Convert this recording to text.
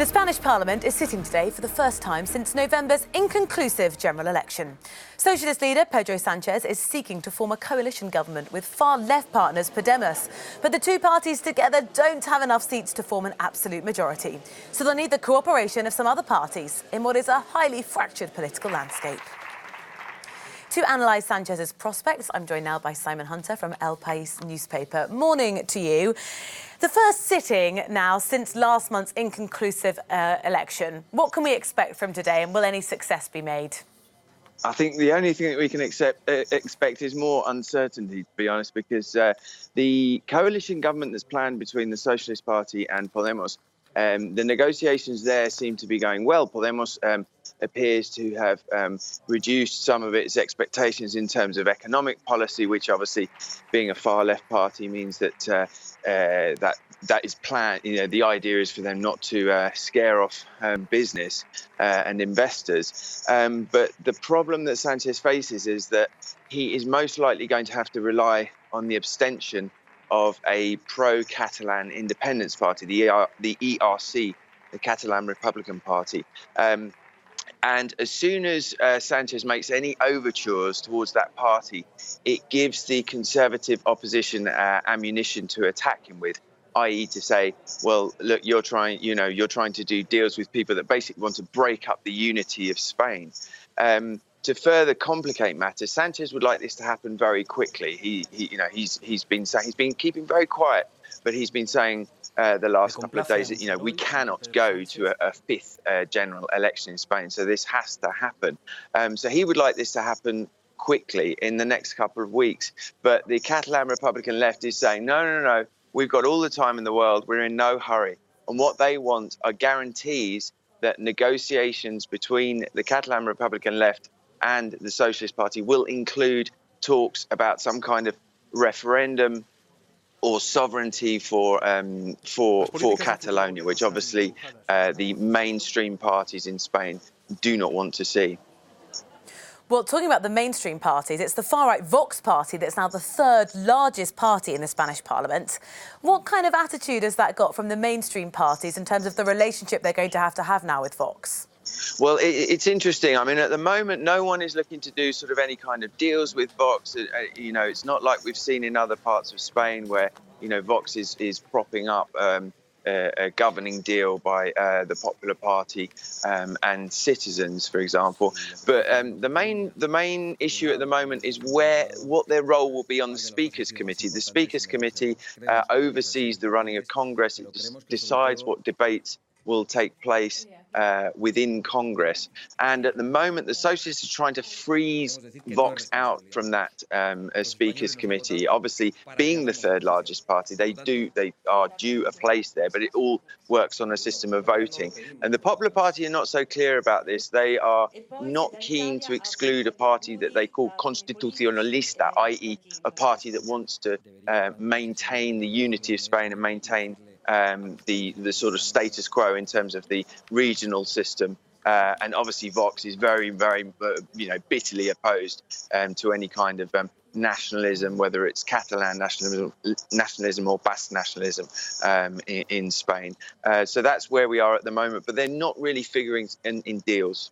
The Spanish Parliament is sitting today for the first time since November's inconclusive general election. Socialist leader Pedro Sanchez is seeking to form a coalition government with far-left partners Podemos. But the two parties together don't have enough seats to form an absolute majority. So they'll need the cooperation of some other parties in what is a highly fractured political landscape. To analyse Sanchez's prospects, I'm joined now by Simon Hunter from El País newspaper. Morning to you. The first sitting now since last month's inconclusive election. What can we expect from today, and will any success be made? I think the only thing that we can expect is more uncertainty, to be honest, because the coalition government that's planned between the Socialist Party and Podemos, the negotiations there seem to be going well. Podemos appears to have reduced some of its expectations in terms of economic policy, which obviously, being a far-left party, means that that is planned. You know, the idea is for them not to scare off business and investors. But the problem that Sanchez faces is that he is most likely going to have to rely on the abstention of a pro-Catalan independence party, the ERC, the Catalan Republican Party. And as soon as Sanchez makes any overtures towards that party, it gives the conservative opposition ammunition to attack him with, i.e. to say, well, look, you're trying to do deals with people that basically want to break up the unity of Spain. To further complicate matters, Sanchez would like this to happen very quickly. He's been keeping very quiet, but he's been saying the last couple of days that we cannot go to a fifth general election in Spain, so this has to happen. So he would like this to happen quickly in the next couple of weeks. But the Catalan Republican left is saying, no, we've got all the time in the world. We're in no hurry. And what they want are guarantees that negotiations between the Catalan Republican left and the Socialist Party will include talks about some kind of referendum or sovereignty for Catalonia, which obviously the mainstream parties in Spain do not want to see. Well, talking about the mainstream parties, it's the far-right Vox party that's now the third largest party in the Spanish Parliament. What kind of attitude has that got from the mainstream parties in terms of the relationship they're going to have now with Vox? Well, it's interesting. I mean, at the moment, no one is looking to do sort of any kind of deals with Vox. It's not like we've seen in other parts of Spain where, Vox is propping up a governing deal by the Popular Party and Citizens, for example. But the main issue at the moment is what their role will be on the Speakers Committee. The Speakers Committee oversees the running of Congress. It decides what debates will take place within Congress. And at the moment, the Socialists are trying to freeze Vox out from that Speakers Committee. Obviously, being the third largest party, they are due a place there, but it all works on a system of voting. And the Popular Party are not so clear about this. They are not keen to exclude a party that they call constitucionalista, i.e. a party that wants to maintain the unity of Spain and maintain the sort of status quo in terms of the regional system. And obviously Vox is very, very, bitterly opposed to any kind of nationalism, whether it's Catalan nationalism or Basque nationalism in Spain. So that's where we are at the moment. But they're not really figuring in deals.